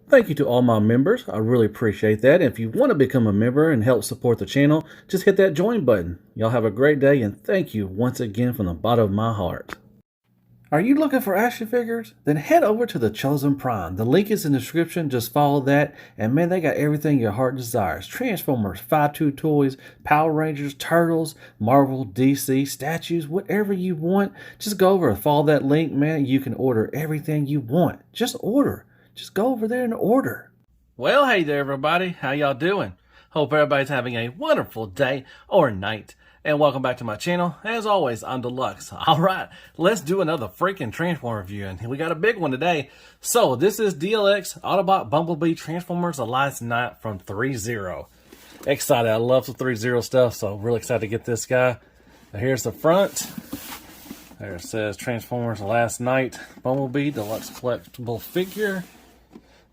Thank you to all my members. I really appreciate that. If you want to become a member and help support the channel, just hit that join button. Y'all have a great day, and thank you once again from the bottom of my heart. Are you looking for action figures? Then head over to the Chosen Prime. The link is in the description. Just follow that. And man, they got everything your heart desires. Transformers, 5-2 toys, Power Rangers, Turtles, Marvel, DC, statues, whatever you want. Just go over and follow that link, man. You can order everything you want. Just order. Just go over there and order. Well, hey there, everybody. How y'all doing? Hope everybody's having a wonderful day or night. And welcome back to my channel. As always, I'm Deluxe. All right, let's do another freaking Transformer review. And we got a big one today. So this is DLX Autobot Bumblebee Transformers: The Last Night from ThreeZero. Excited. I love the ThreeZero stuff, so really excited to get this guy. Here's the front. There it says Transformers: The Last Night Bumblebee Deluxe Collectible Figure.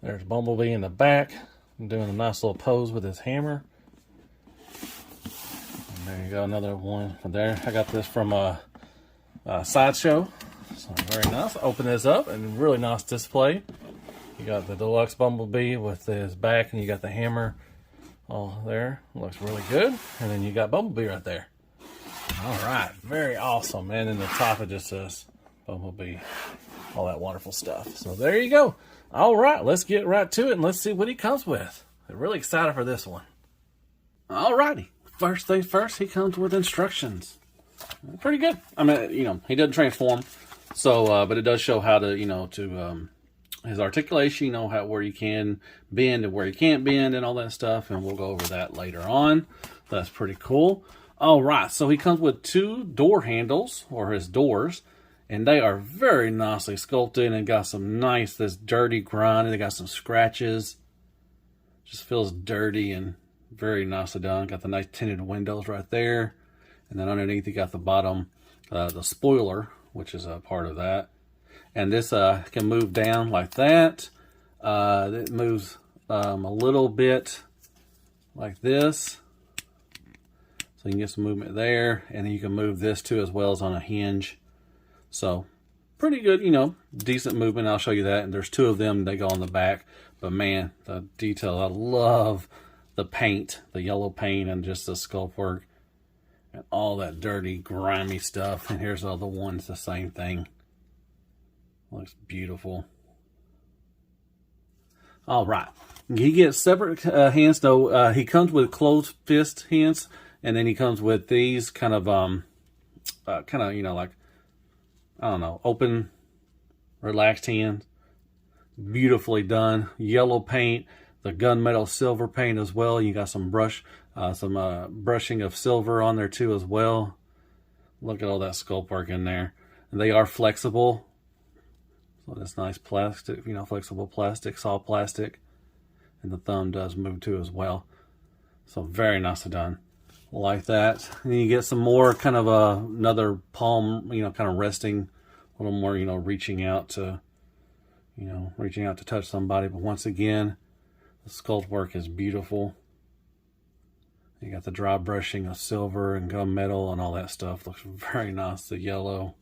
There's Bumblebee in the back, doing a nice little pose with his hammer. And there you go, another one from there. I got this from a Sideshow, so very nice. Open this up, and really nice display. You got the Deluxe Bumblebee with his back, and you got the hammer all there. Looks really good. And then you got Bumblebee right there. All right, very awesome. And in the top it just says Bumblebee, all that wonderful stuff. So there you go. All right, let's get right to it and let's see what he comes with. I'm really excited for this one. All righty, first things first, he comes with instructions. Pretty good. I mean, he doesn't transform, so but it does show how to, his articulation, where you can bend and where you can't bend and all that stuff, and we'll go over that later on. That's pretty cool. All right, so he comes with 2 door handles, or his doors, and they are very nicely sculpted and got some nice, this dirty grind, and they got some scratches. Just feels dirty and very nicely done. Got the nice tinted windows right there. And then underneath you got the bottom, the spoiler, which is a part of that. And this can move down like that. It moves a little bit like this. So you can get some movement there. And then you can move this too, as well as on a hinge. So pretty good, decent movement. I'll show you that. And there's 2 of them. They go on the back. But man, the detail. I love the paint, the yellow paint, and just the sculpt work. And all that dirty, grimy stuff. And here's the other ones, the same thing. Looks beautiful. All right. He gets separate hands, though. He comes with closed fist hands. And then he comes with these kind of, like, I don't know, open, relaxed hands. Beautifully done. Yellow paint, the gunmetal silver paint as well. You got some brushing of silver on there too as well. Look at all that sculpt work in there. And they are flexible. So that's nice plastic, flexible plastic, soft plastic. And the thumb does move too as well. So very nicely done. Like that. And then you get some more kind of another palm, kind of resting, a little more, reaching out to touch somebody. But once again, the sculpt work is beautiful. You got the dry brushing of silver and gunmetal and all that stuff. Looks very nice, the yellow.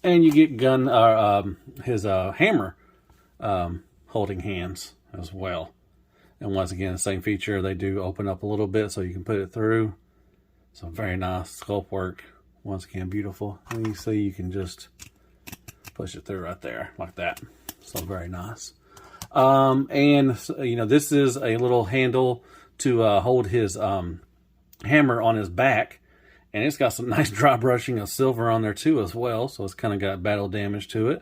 And you get his hammer holding hands as well. And once again, the same feature. They do open up a little bit so you can put it through. So very nice sculpt work. Once again, beautiful. And you see you can just push it through right there like that. So very nice. This is a little handle to hold his hammer on his back. And it's got some nice dry brushing of silver on there too as well. So it's kind of got battle damage to it.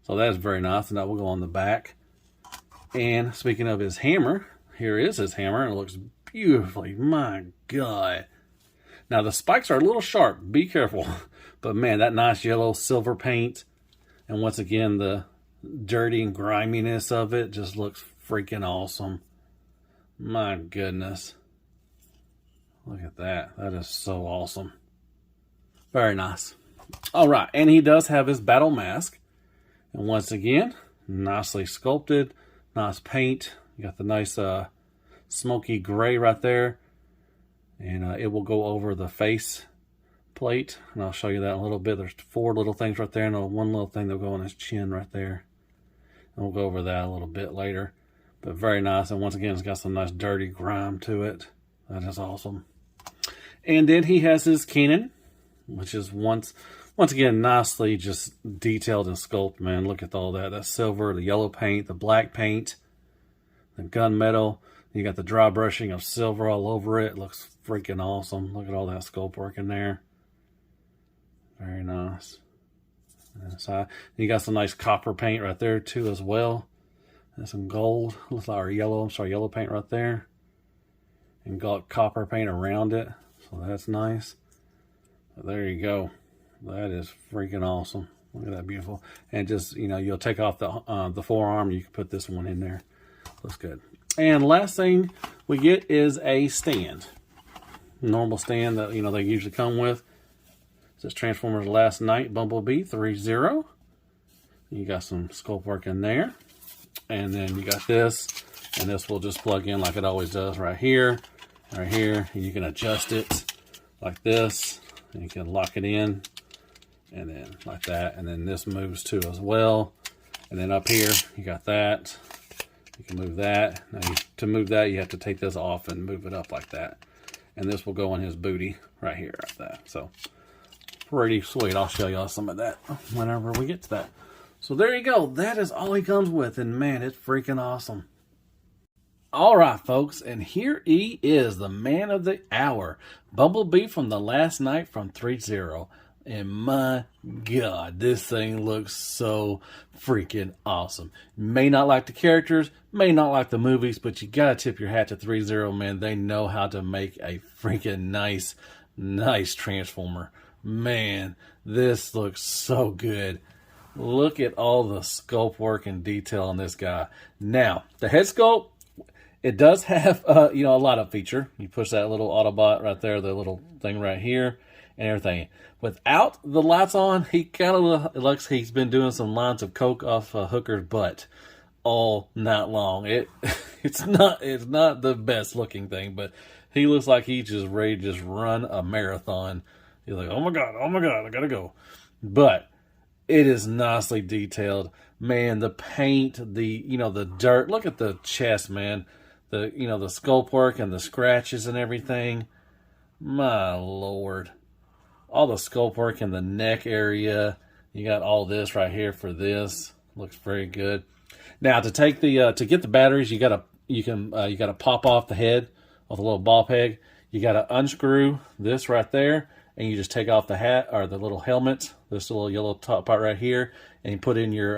So that's very nice. And that will go on the back. And speaking of his hammer, here is his hammer, and it looks beautifully. My God. Now, the spikes are a little sharp. Be careful. But, man, that nice yellow silver paint, and once again, the dirty and griminess of it just looks freaking awesome. My goodness. Look at that. That is so awesome. Very nice. All right, and he does have his battle mask. And once again, nicely sculpted. Nice paint. You got the nice smoky gray right there. And it will go over the face plate. And I'll show you that in a little bit. There's 4 little things right there. And one little thing that'll go on his chin right there. And we'll go over that a little bit later. But very nice. And once again, it's got some nice dirty grime to it. That is awesome. And then he has his cannon, which is once again nicely just detailed and sculpted, man. Look at all that. That silver, the yellow paint, the black paint, the gunmetal. You got the dry brushing of silver all over it. Looks freaking awesome. Look at all that sculpt work in there. Very nice. And you got some nice copper paint right there too as well. And some gold, or yellow, yellow paint right there. And got copper paint around it. So that's nice. But there you go. That is freaking awesome. Look at that, beautiful. And just, you know, you'll take off the forearm. You can put this one in there. Looks good. And last thing we get is a stand. Normal stand that, you know, they usually come with. It says Transformers Last Night Bumblebee 3-0. You got some sculpt work in there. And then you got this. And this will just plug in like it always does right here. Right here. And you can adjust it like this. And you can lock it in. And then like that. And then this moves too as well. And then up here, you got that. You can move that. Now to move that, you have to take this off and move it up like that. And this will go in his booty right here, like that. So pretty sweet. I'll show y'all some of that whenever we get to that. So there you go. That is all he comes with. And man, it's freaking awesome. All right, folks. And here he is, the man of the hour. Bumblebee from the Last Night from ThreeZero. And my God, this thing looks so freaking awesome. May not like the characters, may not like the movies, but you gotta tip your hat to ThreeZero, man. They know how to make a freaking nice Transformer. Man, this looks so good. Look at all the sculpt work and detail on this guy. Now, the head sculpt, it does have, you know, a lot of feature. You push that little Autobot right there, the little thing right here, and everything. Without the lights on, he kind of looks he's been doing some lines of coke off Hooker's butt all night long. It's not the best looking thing, but he looks like he's just ready to just run a marathon. He's like, oh my god, I gotta go. But it is nicely detailed, man. The paint, the dirt. Look at the chest, man. The sculpt work and the scratches and everything. My lord. All the sculpt work in the neck area. You got all this right here for this. Looks very good. Now to take the to get the batteries, you gotta pop off the head of the little ball peg. You gotta unscrew this right there, and you just take off the hat or the little helmet, this little yellow top part right here, and you put in your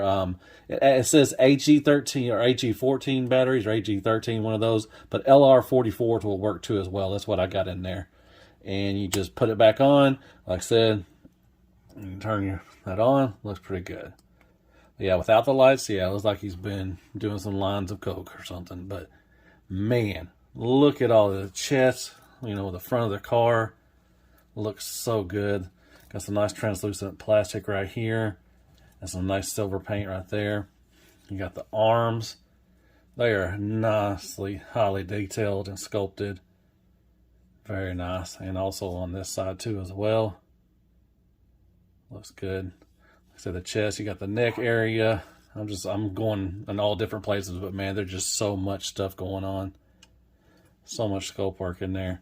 it says AG13 or AG14 batteries or AG13, one of those, but LR44 will work too as well. That's what I got in there. And you just put it back on. Like I said, you turn that on. Looks pretty good. But yeah, without the lights, yeah, it looks like he's been doing some lines of coke or something. But man, look at all the chest, the front of the car. Looks so good. Got some nice translucent plastic right here. And some nice silver paint right there. You got the arms. They are nicely, highly detailed and sculpted. Very nice. And also on this side too as well. Looks good. Like I said, the chest, you got the neck area. I'm going in all different places, but man, there's just so much stuff going on. So much sculpt work in there.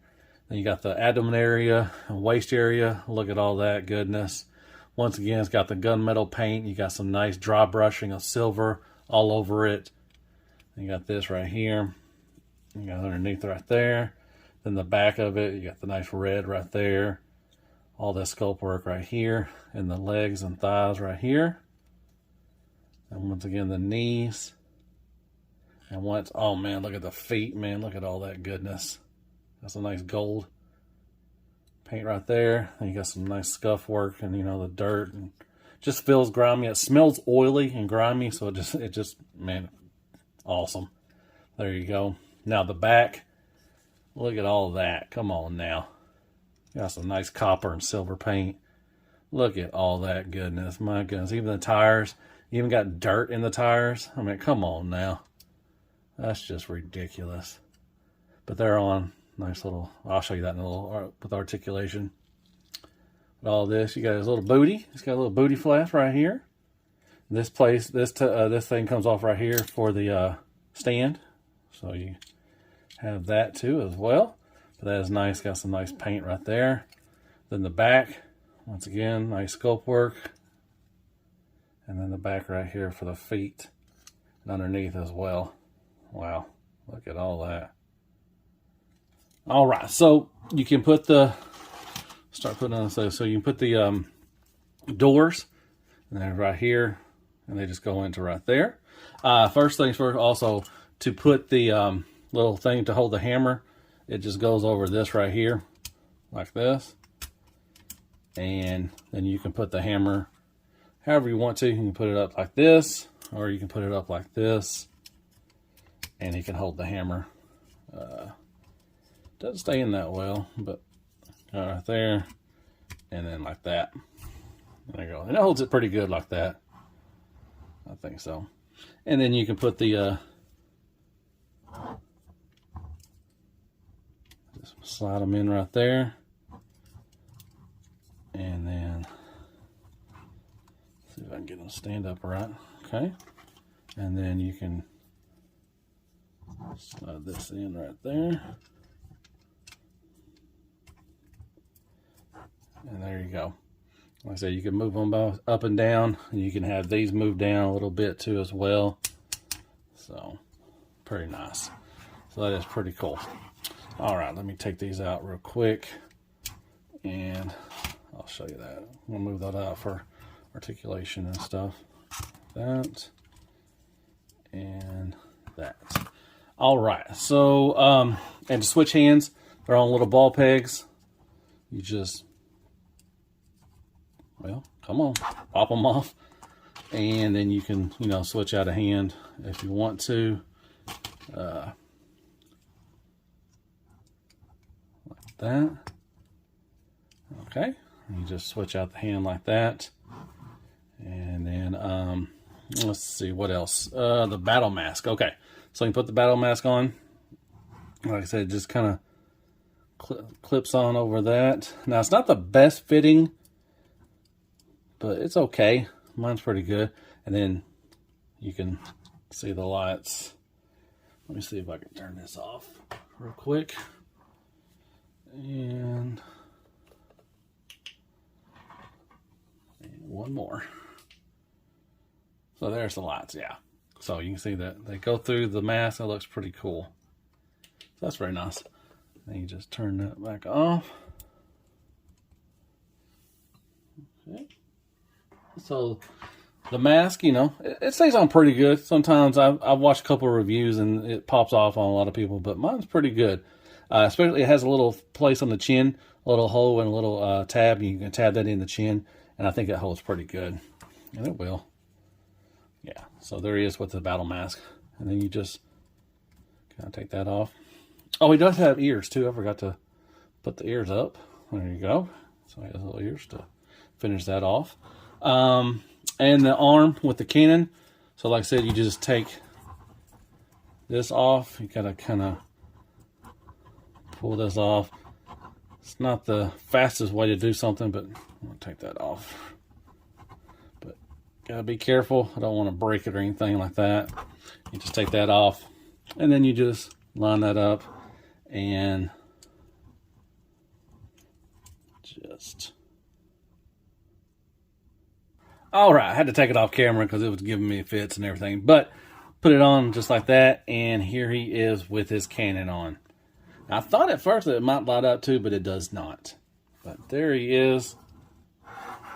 Then you got the abdomen area and waist area. Look at all that goodness. Once again, it's got the gunmetal paint. You got some nice dry brushing of silver all over it. You got this right here. You got underneath right there. Then the back of it, you got the nice red right there. All that sculpt work right here. And the legs and thighs right here. And once again, the knees. And oh man, look at the feet, man. Look at all that goodness. That's a nice gold paint right there. And you got some nice scuff work and, the dirt. And just feels grimy. It smells oily and grimy. So it just, man, awesome. There you go. Now the back. Look at all that. Come on now. Got some nice copper and silver paint. Look at all that goodness. My goodness. Even the tires. You even got dirt in the tires. I mean, come on now. That's just ridiculous. But they're on nice little, I'll show you that in a little, with articulation. But all this, you got his little booty. It's got a little booty flap right here. This thing comes off right here for the stand. So you have that too as well. But that is nice, got some nice paint right there. Then the back, once again, nice sculpt work. And then the back right here for the feet and underneath as well. Wow, look at all that. All right, so you can put the, start putting on, so you can put the doors, and they're right here, and they just go into right there. First things first, also to put the little thing to hold the hammer, it just goes over this right here, like this. And then you can put the hammer however you want to. You can put it up like this, or you can put it up like this, and you can hold the hammer. Doesn't stay in that well, but right there, and then like that. There you go. And it holds it pretty good like that. I think so. And then you can put the just slide them in right there, and then see if I can get them to stand up right. Okay, and then you can slide this in right there. And there you go. Like I said, you can move them up and down, and you can have these move down a little bit too as well. So, pretty nice. So that is pretty cool. All right, let me take these out real quick, and I'll show you that. We'll move that out for articulation and stuff. That and that. All right, so and to switch hands, they're on little ball pegs. You just, well, come on, pop them off, and then you can, you know, switch out a hand if you want to. Like that. Okay, you just switch out the hand like that, and then let's see what else. The battle mask. Okay, so you can put the battle mask on. Like I said, it just kind of clips on over that. Now it's not the best fitting, but it's okay. Mine's pretty good. And then you can see the lights. Let me see if I can turn this off real quick. And one more. So there's the lights, yeah. So you can see that they go through the mask. That looks pretty cool. So that's very nice. Then you just turn that back off. Okay. So the mask, you know, it stays on pretty good. Sometimes I've watched a couple of reviews and it pops off on a lot of people, but mine's pretty good. Especially it has a little place on the chin, a little hole and a little tab. You can tab that in the chin, and I think it holds pretty good. And it will. Yeah, so there he is with the battle mask. And then you just kind of take that off. Oh, he does have ears too. I forgot to put the ears up. There you go. So he has little ears to finish that off. And the arm with the cannon. So like I said, you just take this off. You gotta kind of pull this off. It's not the fastest way to do something, but I'm gonna take that off. But gotta be careful. I don't want to break it or anything like that. You just take that off, and then you just line that up and just. All right, I had to take it off camera because it was giving me fits and everything, but put it on just like that, and here he is with his cannon on. I thought at first that it might light up too, but it does not. But there he is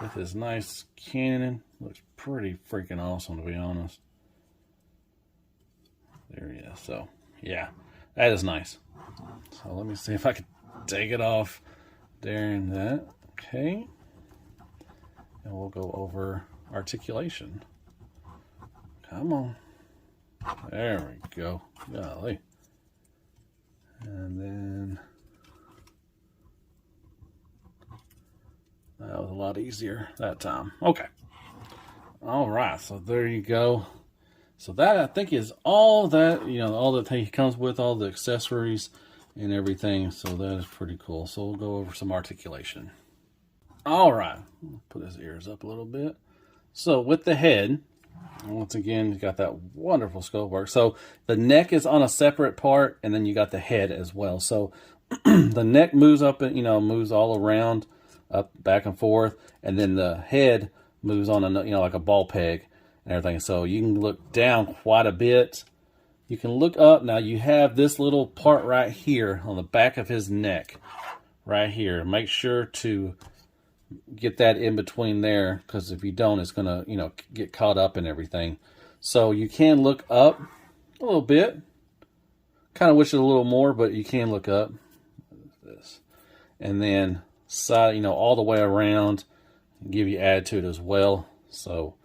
with his nice cannon. Looks pretty freaking awesome, to be honest. There he is. So, yeah, that is nice. So let me see if I can take it off during that. Okay. And we'll go over articulation. Come on. There we go. Golly. And then that was a lot easier that time. Okay. All right. So there you go. So that, I think, is all that, you know, all that he comes with, all the accessories and everything. So that is pretty cool. So we'll go over some articulation. All right. Put his ears up a little bit. So with the head, Once again, you got that wonderful scope work. So the neck is on a separate part, and then you got the head as well. So the neck moves up and, moves all around, up, back and forth, and then the head moves on, like a ball peg and everything. So you can look down quite a bit. You can look up. Now you have this little part right here on the back of his neck, right here. Make sure to get that in between there, because if you don't, it's gonna get caught up in everything. So you can look up a little bit. Kind of wish it a little more, but you can look up. This, and then side, all the way around, give you attitude as well. So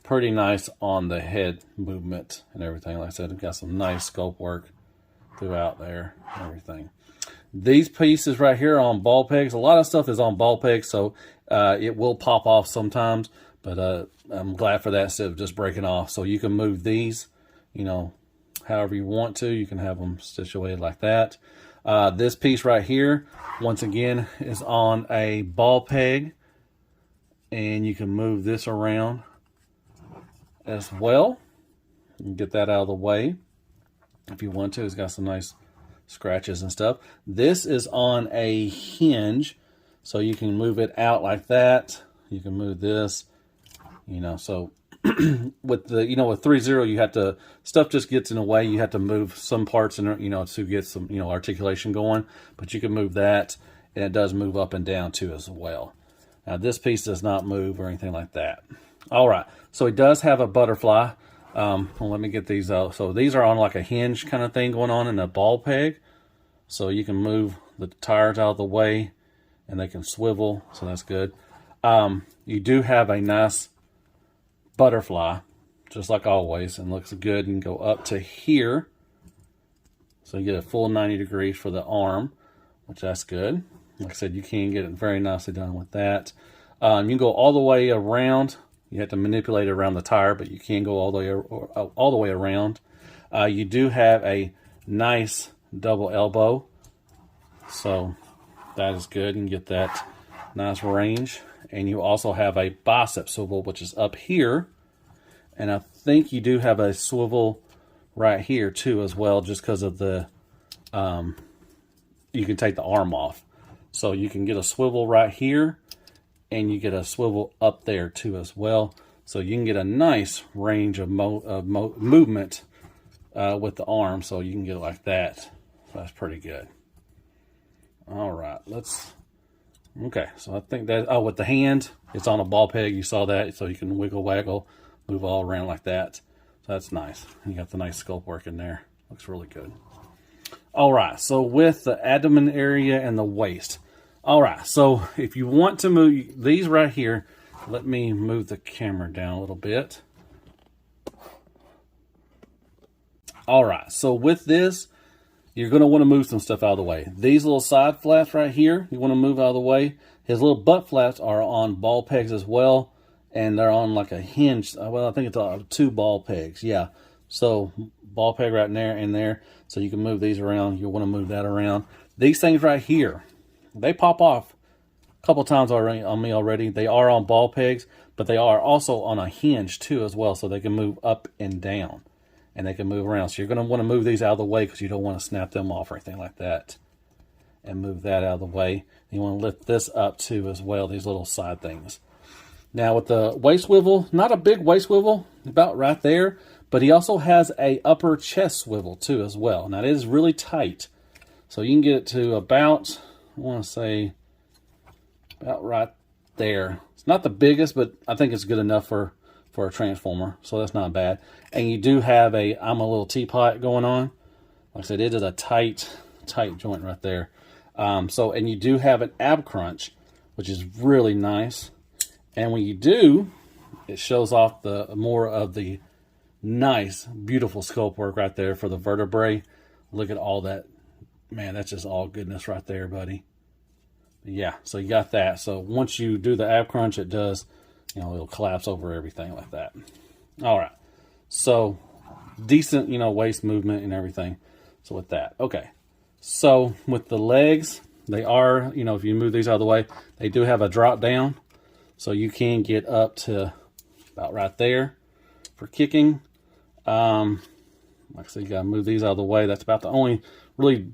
pretty nice on the head movement and everything. Like I said, we've got some nice scope work throughout there and everything. These pieces right here are on ball pegs. A lot of stuff is on ball pegs, so it will pop off sometimes, but I'm glad for that instead of just breaking off. So you can move these, however you want to. You can have them situated like that. This piece right here, once again, is on a ball peg, and you can move this around as well. You can get that out of the way if you want to. It's got some nice scratches and stuff. This is on a hinge, so you can move it out like that. You can move this, so with the with ThreeZero, you have to, stuff just gets in the way. You have to move some parts in, to get some articulation going, but you can move that, and it does move up and down too as well. Now this piece does not move or anything like that. All right, so it does have a butterfly. Well, let me get these out. So these are on like a hinge kind of thing going on in a ball peg. So you can move the tires out of the way and they can swivel. So that's good. You do have a nice butterfly, just like always, and looks good, and go up to here. So you get a full 90 degrees for the arm, which that's good. Like I said, you can get it very nicely done with that. You can go all the way around. You have to manipulate it around the tire, but you can go all the way around. You do have a nice double elbow, so that is good. You can get that nice range. And you also have a bicep swivel, which is up here. And I think you do have a swivel right here too as well, just because of the, you can take the arm off. So you can get a swivel right here, and you get a swivel up there too as well. So you can get a nice range of movement with the arm. So you can get it like that. So that's pretty good. All right, okay. So I think that, with the hand, it's on a ball peg. You saw that. So you can wiggle, waggle, move all around like that. So that's nice. You got the nice sculpt work in there. Looks really good. All right, so with the abdomen area and the waist. All right, so if you want to move these right here, let me move the camera down a little bit. All right, so with this, you're going to want to move some stuff out of the way. These little side flaps right here, you want to move out of the way. His little butt flaps are on ball pegs as well, and they're on like a hinge. Well, I think it's 2 ball pegs, yeah. So ball peg right there and there, so you can move these around. You'll want to move that around. These things right here, they pop off a couple times already on me already. They are on ball pegs, but they are also on a hinge too as well, so they can move up and down, and they can move around. So you're going to want to move these out of the way, because you don't want to snap them off or anything like that. And move that out of the way. And you want to lift this up too as well, these little side things. Now with the waist swivel, not a big waist swivel, about right there, but he also has a upper chest swivel too as well. Now it is really tight, so you can get it to about, I want to say, about right there. It's not the biggest, but I think it's good enough for a transformer, so that's not bad. And you do have a I'm a little teapot going on. Like I said, it is a tight joint right there. And you do have an ab crunch, which is really nice. And when you do, it shows off the more of the nice, beautiful sculpt work right there for the vertebrae. Look at all that. Man, that's just all goodness right there, buddy. Yeah, so you got that. So once you do the ab crunch, it does, it'll collapse over everything like that. All right. So decent, waist movement and everything. So with that, okay. So with the legs, they are, if you move these out of the way, they do have a drop down. So you can get up to about right there. for kicking. Like I said, you gotta move these out of the way. That's about the only really,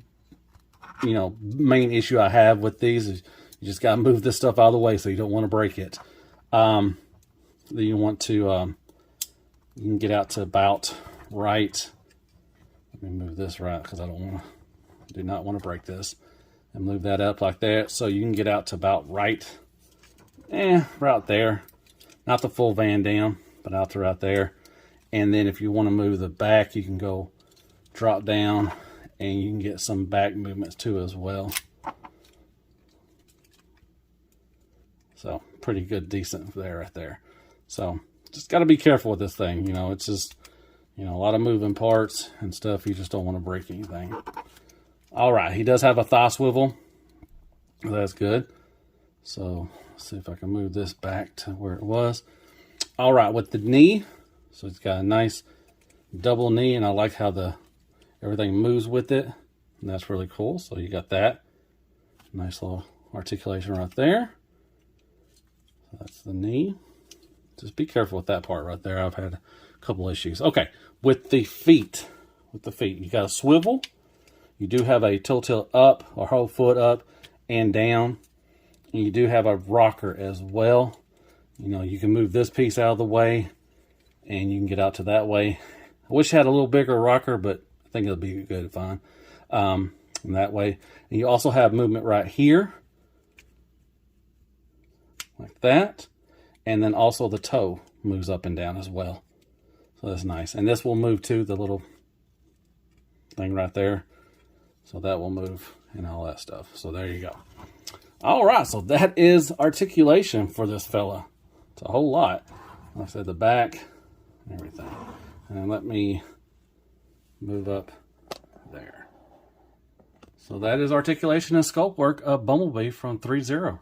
main issue I have with these is you just gotta move this stuff out of the way so you don't want to break it. Then you want to, you can get out to about right. Let me move this right because I do not want to break this. And move that up like that so you can get out to about right there. Not the full Van Dam, but out to right there. And then if you want to move the back, you can go drop down and you can get some back movements too as well. So pretty good, decent there, right there. So just got to be careful with this thing. It's just, a lot of moving parts and stuff. You just don't want to break anything. All right, he does have a thigh swivel. That's good. So let's see if I can move this back to where it was. All right, with the knee, so it's got a nice double knee, and I like how everything moves with it. And that's really cool. So you got that nice little articulation right there. So that's the knee. Just be careful with that part right there. I've had a couple issues. Okay, with the feet, you got a swivel. You do have a tilt up, or whole foot up and down. And you do have a rocker as well. You can move this piece out of the way and you can get out to that way. I wish I had a little bigger rocker, but I think it'll be good, fine. In that way. And you also have movement right here. Like that. And then also the toe moves up and down as well. So that's nice. And this will move to the little thing right there. So that will move and all that stuff. So there you go. All right, so that is articulation for this fella. It's a whole lot. Like I said, the back and everything. And let me move up there. So that is articulation and sculpt work of Bumblebee from ThreeZero.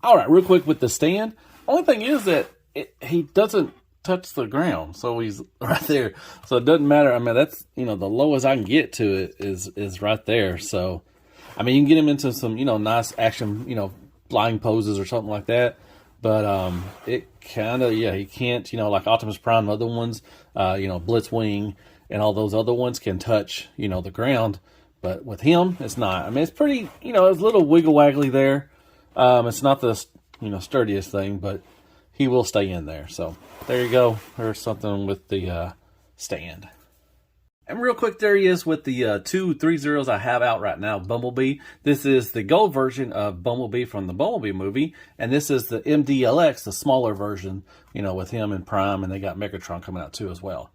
All right, real quick with the stand. Only thing is that he doesn't touch the ground, so he's right there. So it doesn't matter. I mean, that's the lowest I can get to it is right there. So I mean, you can get him into some nice action flying poses or something like that. But it kind of he can't like Optimus Prime and other ones, Blitzwing and all those other ones can touch the ground. But with him, it's not. I mean, it's pretty it's a little wiggle waggly there. It's not the sturdiest thing, but he will stay in there. So there you go. There's something with the stand. And real quick, there he is with the two 3-0s I have out right now, Bumblebee. This is the gold version of Bumblebee from the Bumblebee movie. And this is the MDLX, the smaller version, with him and Prime. And they got Megatron coming out too as well.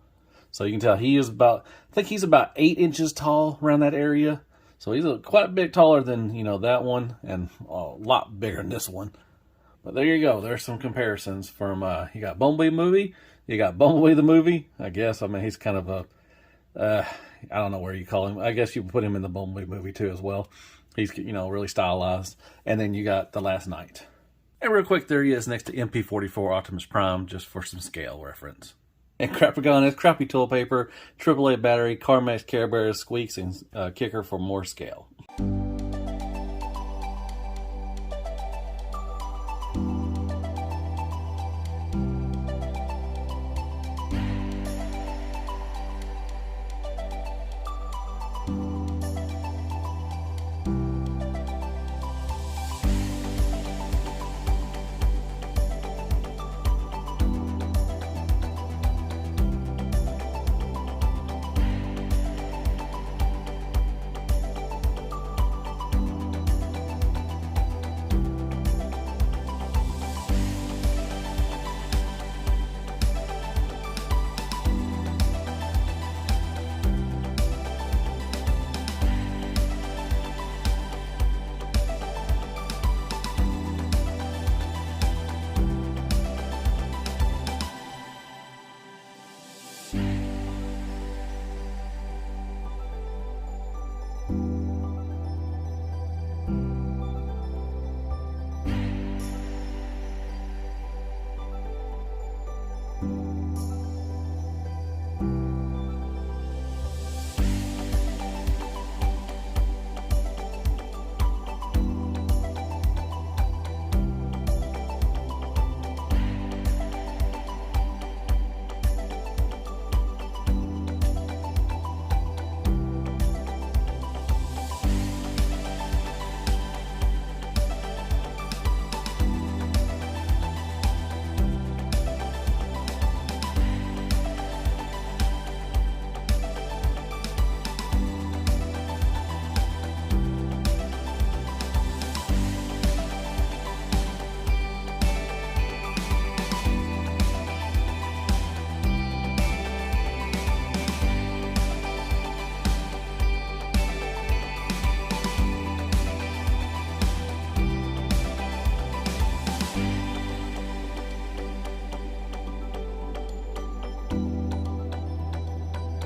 So you can tell he is I think he's about 8 inches tall around that area. So he's quite a bit taller than, that one. And a lot bigger than this one. But there you go. There's some comparisons from, you got Bumblebee movie. You got Bumblebee the movie. I guess, I mean, he's kind of a, I don't know where you call him. I guess you put him in the Bumblebee movie too as well. He's, really stylized. And then you got The Last Knight. And real quick, there he is next to MP44 Optimus Prime, just for some scale reference. And Crapagon is crappy toilet paper, AAA battery, Carmex, Care Bears, Squeaks, and Kicker for more scale.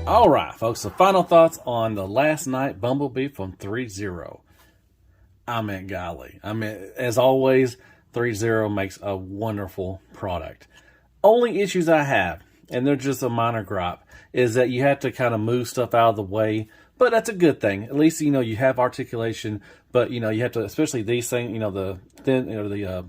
All right, folks, the final thoughts on the Last Night Bumblebee from ThreeZero. Golly. As always, ThreeZero makes a wonderful product. Only issues I have, and they're just a minor gripe, is that you have to kind of move stuff out of the way, but that's a good thing. At least, you have articulation, but, you have to, especially these things, the thin, the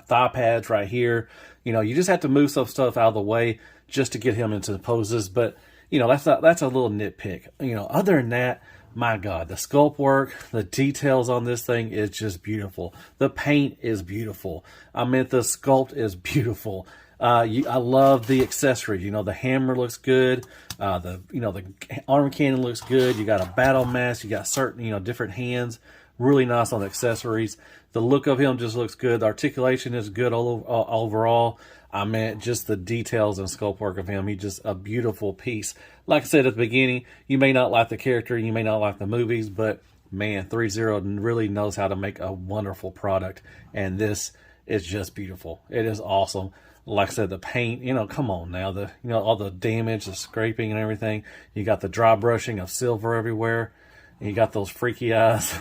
thigh pads right here, you just have to move some stuff out of the way just to get him into the poses, but, that's a little nitpick. Other than that, my God, the sculpt work, the details on this thing is just beautiful. The paint is beautiful. The sculpt is beautiful. I love the accessories. The hammer looks good. The arm cannon looks good. You got a battle mask. You got certain, different hands. Really nice on the accessories. The look of him just looks good. The articulation is good overall. Just the details and sculpt work of him. He's just a beautiful piece. Like I said at the beginning, you may not like the character, you may not like the movies, but man, ThreeZero really knows how to make a wonderful product, and this is just beautiful. It is awesome. Like I said, the paint, come on now, all the damage, the scraping and everything. You got the dry brushing of silver everywhere, and you got those freaky eyes.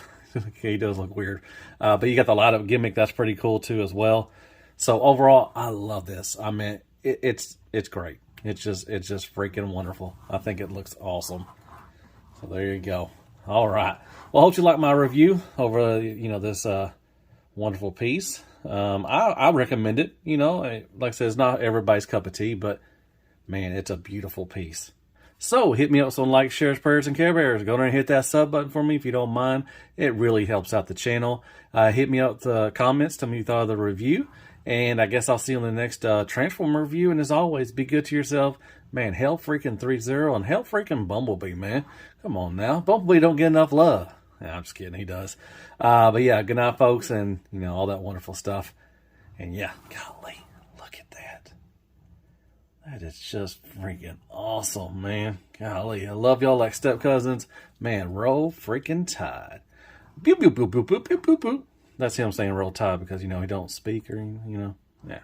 He does look weird, but you got the light up gimmick. That's pretty cool too as well. So overall, I love this. It's great. It's just freaking wonderful. I think it looks awesome. So there you go. All right. Well, I hope you like my review over this wonderful piece. I recommend it. Like I said, it's not everybody's cup of tea, but man, it's a beautiful piece. So hit me up with some likes, shares, prayers, and care bears. Go there and hit that sub button for me if you don't mind. It really helps out the channel. Hit me up with the comments. Tell me you thought of the review. And I guess I'll see you in the next Transformer review. And as always, be good to yourself. Man, hell freaking ThreeZero and hell freaking Bumblebee, man. Come on now. Bumblebee don't get enough love. Nah, I'm just kidding. He does. But yeah, good night, folks. And, all that wonderful stuff. And yeah, golly, look at that. That is just freaking awesome, man. Golly, I love y'all like step cousins. Man, roll freaking tide. Boop, boop, boop, boop, boop, boop, boop, boop. That's him saying roll tide because, he don't speak or, yeah.